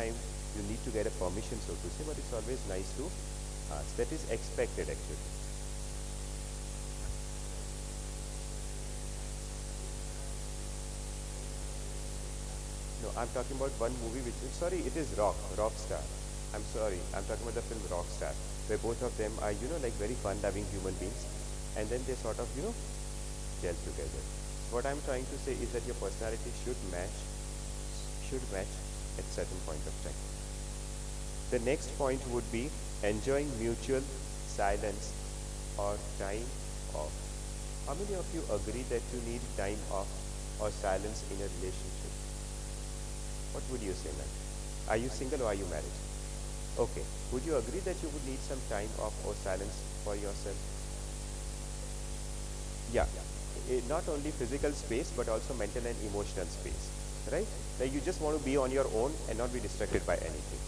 time you need to get a permission, so to say, but it's always nice to ask. That is expected actually. No, I'm talking about one movie which is, sorry, it is Rockstar. I'm sorry, I'm talking about the film Rockstar, where both of them are, like very fun-loving human beings, and then they sort of, gel together. What I'm trying to say is that your personality should match at certain point of time. The next point would be enjoying mutual silence or time off. How many of you agree that you need time off or silence in a relationship? What would you say, man? Are you single or are you married? Okay. Would you agree that you would need some time off or silence for yourself? Yeah. Not only physical space but also mental and emotional space, right? Like you just want to be on your own and not be distracted by anything.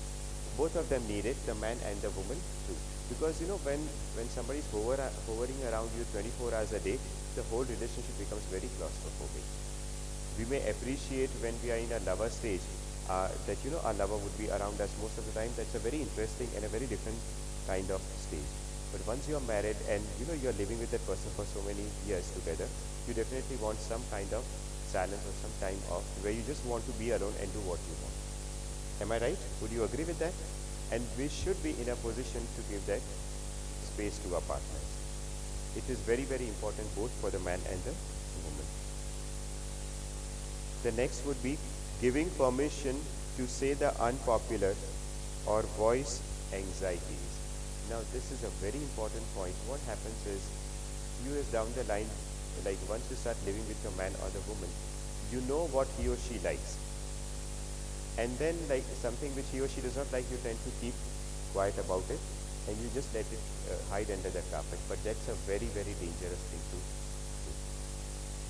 Both of them need it, the man and the woman too. Because when somebody is hovering around you 24 hours a day, the whole relationship becomes very claustrophobic. We may appreciate when we are in a lover stage that our lover would be around us most of the time. That's a very interesting and a very different kind of stage. But once you're married and you're living with that person for so many years together, you definitely want some kind of silence or some time off where you just want to be alone and do what you want. Am I right? Would you agree with that? And we should be in a position to give that space to our partners. It is very, very important both for the man and the woman. The next would be giving permission to say the unpopular or voice anxieties. Now this is a very important point. What happens is, years down the line, like once you start living with your man or the woman, you know what he or she likes. And then like something which he or she does not like, you tend to keep quiet about it and you just let it hide under the carpet. But that's a very, very dangerous thing to do.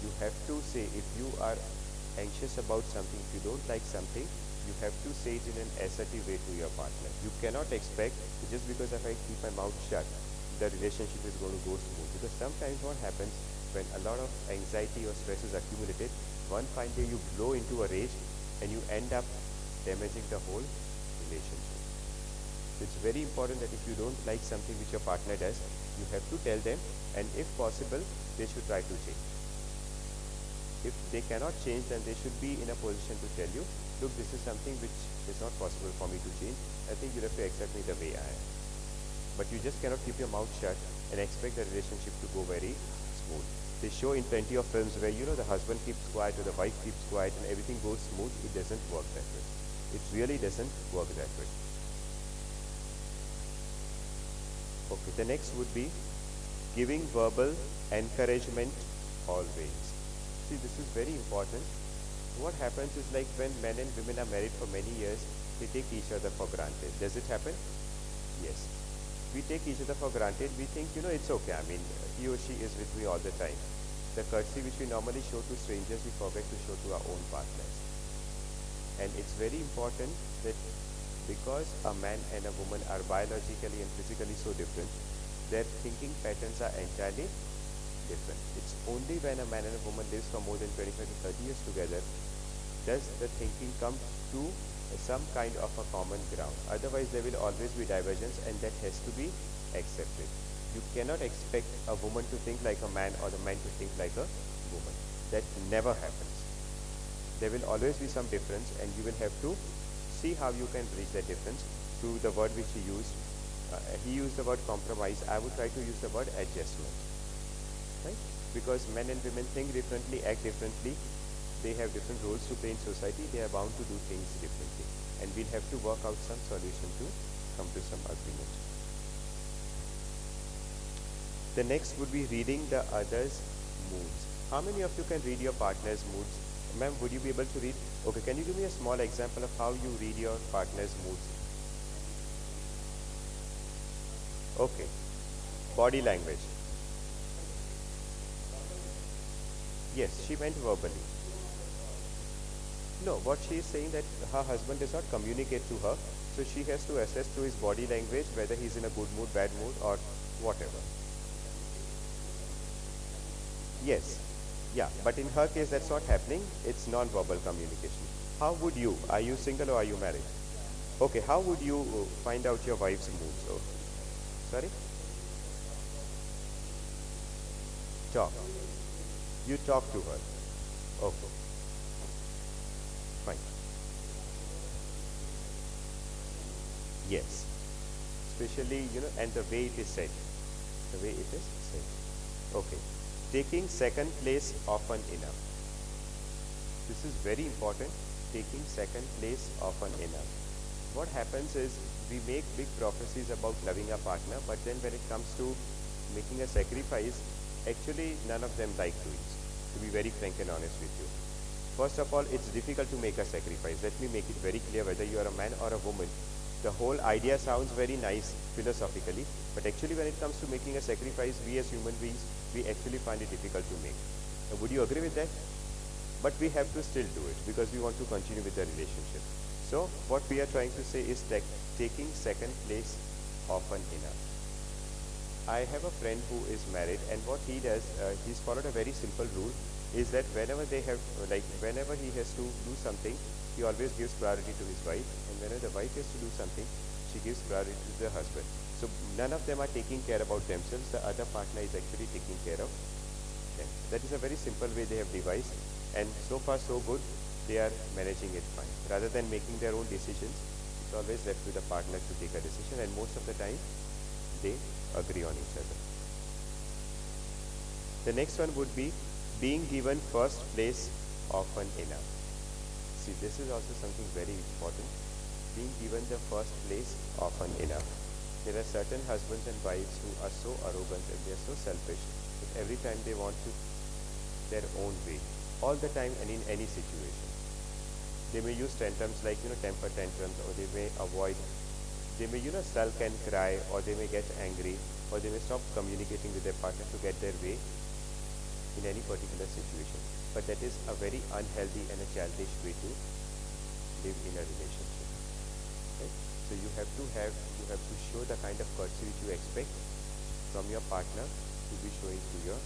You have to say, if you are anxious about something, if you don't like something, you have to say it in an assertive way to your partner. You cannot expect just because if I keep my mouth shut, the relationship is going to go smooth. Because sometimes what happens when a lot of anxiety or stress is accumulated, one fine day you blow into a rage and you end up damaging the whole relationship. So it's very important that if you don't like something which your partner does, you have to tell them, and if possible, they should try to change. If they cannot change, then they should be in a position to tell you, look, this is something which is not possible for me to change. I think you have to accept me the way I am. But you just cannot keep your mouth shut and expect the relationship to go very smooth. They show in plenty of films where the husband keeps quiet or the wife keeps quiet and everything goes smooth. It doesn't work that way. It really doesn't work that way. Okay, the next would be giving verbal encouragement always. See, this is very important. What happens is, like when men and women are married for many years, they take each other for granted. Does it happen? Yes. We take each other for granted. We think, it's okay. I mean, he or she is with me all the time. The courtesy which we normally show to strangers, we forget to show to our own partners. And it's very important that because a man and a woman are biologically and physically so different, their thinking patterns are entirely different. It's only when a man and a woman lives for more than 25 to 30 years together does the thinking come to some kind of a common ground. Otherwise, there will always be divergence, and that has to be accepted. You cannot expect a woman to think like a man or the man to think like a woman. That never happens. There will always be some difference, and you will have to see how you can bridge that difference through the word which he used. He used the word compromise. I would try to use the word adjustment. Right? Because men and women think differently, act differently. They have different roles to play in society. They are bound to do things differently. And we'll have to work out some solution to come to some agreement. The next would be reading the other's moods. How many of you can read your partner's moods? Ma'am, would you be able to read? Okay, can you give me a small example of how you read your partner's moods? Okay. Body language. Yes, she meant verbally. No, what she is saying that her husband does not communicate to her, so she has to assess through his body language whether he's in a good mood, bad mood, or whatever. Yes, yeah, but in her case that's not happening. It's non-verbal communication. How would you? Are you single or are you married? Okay, how would you find out your wife's moods? Oh, sorry? Talk. You talk to her. Okay, fine. Yes. Especially, and the way it is said. The way it is said. Okay. Taking second place often enough. This is very important. Taking second place often enough. What happens is we make big prophecies about loving a partner, but then when it comes to making a sacrifice, actually none of them like doing so, to be very frank and honest with you. First of all, it's difficult to make a sacrifice. Let me make it very clear whether you are a man or a woman. The whole idea sounds very nice philosophically, but actually when it comes to making a sacrifice, we as human beings, we actually find it difficult to make. Would you agree with that? But we have to still do it because we want to continue with the relationship. So what we are trying to say is that taking second place often enough. I have a friend who is married, and what he does, he's followed a very simple rule, is that whenever he has to do something, he always gives priority to his wife, and whenever the wife has to do something, she gives priority to the husband. So none of them are taking care about themselves, the other partner is actually taking care of them. That is a very simple way they have devised, and so far so good, they are managing it fine. Rather than making their own decisions, it's always left to the partner to take a decision, and most of the time, they agree on each other. The next one would be being given first place often enough. See, this is also something very important. Being given the first place often enough. There are certain husbands and wives who are so arrogant and they are so selfish that every time they want to their own way, all the time and in any situation. They may use tantrums like temper tantrums, or they may avoid. They may sulk and cry, or they may get angry, or they may stop communicating with their partner to get their way in any particular situation. But that is a very unhealthy and a childish way to live in a relationship. Right? So you have to show the kind of courtesy which you expect from your partner to be showing to your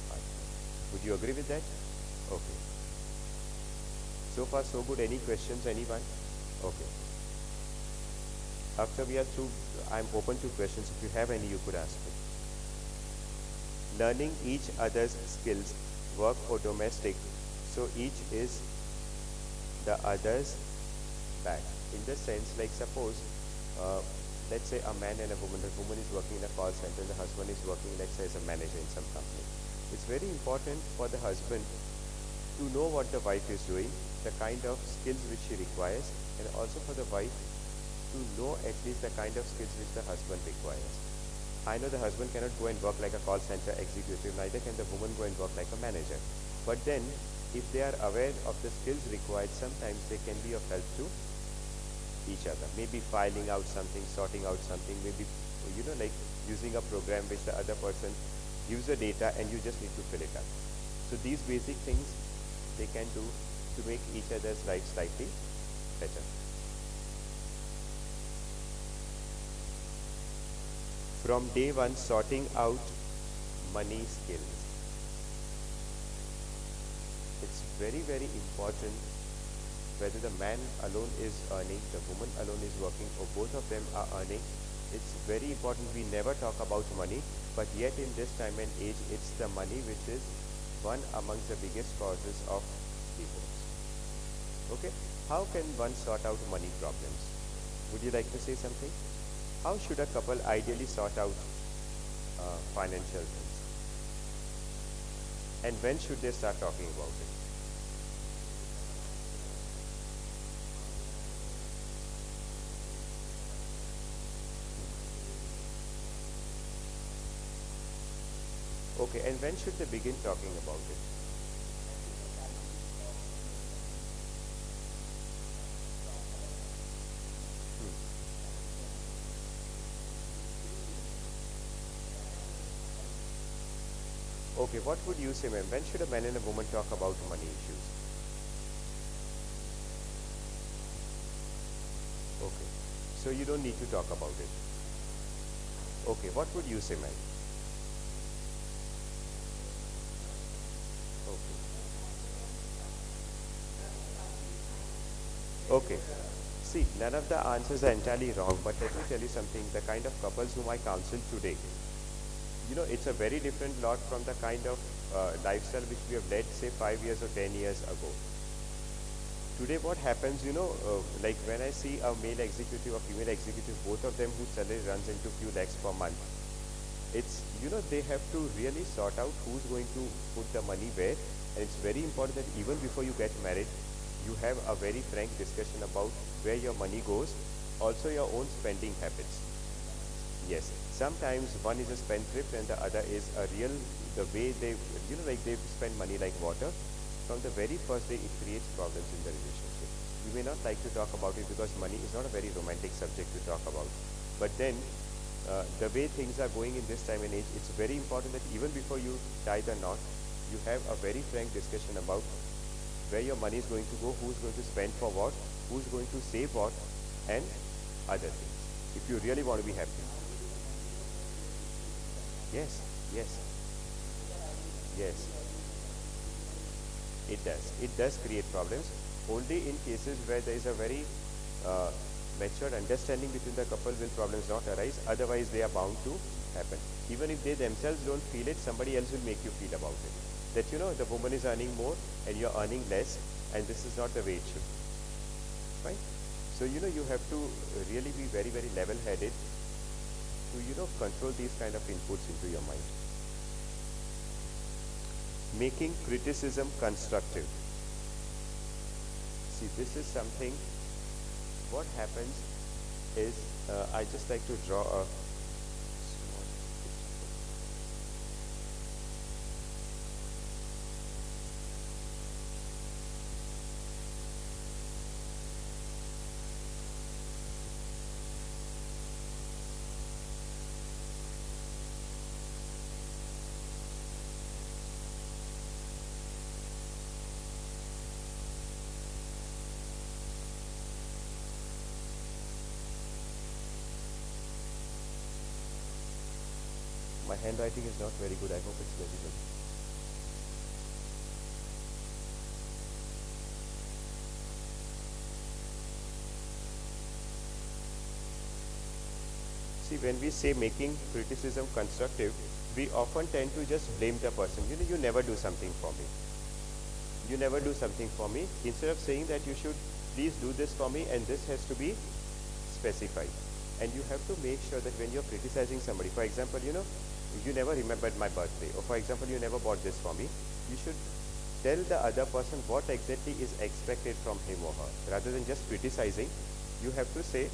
partner. Would you agree with that? Okay. So far so good. Any questions, anyone? Okay. After we are through, I'm open to questions. If you have any, you could ask me. Learning each other's skills, work or domestic, so each is the other's back. In the sense, like suppose, let's say a man and a woman. The woman is working in a call center, and the husband is working, let's say, as a manager in some company. It's very important for the husband to know what the wife is doing, the kind of skills which she requires, and also for the wife to know at least the kind of skills which the husband requires. I know the husband cannot go and work like a call center executive, neither can the woman go and work like a manager. But then, if they are aware of the skills required, sometimes they can be of help to each other. Maybe filing out something, sorting out something, maybe, like using a program which the other person gives the data and you just need to fill it up. So these basic things they can do to make each other's life slightly better. From day one, sorting out money skills. It's very, very important whether the man alone is earning, the woman alone is working, or both of them are earning. It's very important. We never talk about money, but yet in this time and age, it's the money which is one amongst the biggest causes of divorce. Okay? How can one sort out money problems? Would you like to say something? How should a couple ideally sort out financial things? And when should they start talking about it? Okay, and when should they begin talking about it? Okay, what would you say, ma'am? When should a man and a woman talk about money issues? Okay, so you don't need to talk about it. Okay, what would you say, ma'am? Okay. Okay. See, none of the answers are entirely wrong, but let me tell you something. The kind of couples whom I counsel today, it's a very different lot from the kind of lifestyle which we have led, say, 5 years or 10 years ago. Today, what happens, like when I see a male executive or female executive, both of them whose salary runs into few lakhs per month, it's, they have to really sort out who's going to put the money where. And it's very important that even before you get married, you have a very frank discussion about where your money goes, also your own spending habits. Yes, sometimes one is a spendthrift and the other is a real, the way they, like they spend money like water. From the very first day, it creates problems in the relationship. You may not like to talk about it because money is not a very romantic subject to talk about. But then, the way things are going in this time and age, it's very important that even before you tie the knot, you have a very frank discussion about where your money is going to go, who's going to spend for what, who's going to save what, and other things. If you really want to be happy. Yes, yes, yes. It does. It does create problems. Only in cases where there is a very matured understanding between the couple will problems not arise. Otherwise, they are bound to happen. Even if they themselves don't feel it, somebody else will make you feel about it. That the woman is earning more and you're earning less, and this is not the way it should be. Right? So you have to really be very, very level-headed to control these kind of inputs into your mind. Making criticism constructive. See, this is something. What happens is, I just like to draw a small picture. My handwriting is not very good. I hope it's legible. See, when we say making criticism constructive, we often tend to just blame the person. You never do something for me. You never do something for me. Instead of saying that you should please do this for me and this has to be specified. And you have to make sure that when you're criticizing somebody, for example, you never remembered my birthday, or for example, you never bought this for me, you should tell the other person what exactly is expected from him or her. Rather than just criticizing, you have to say,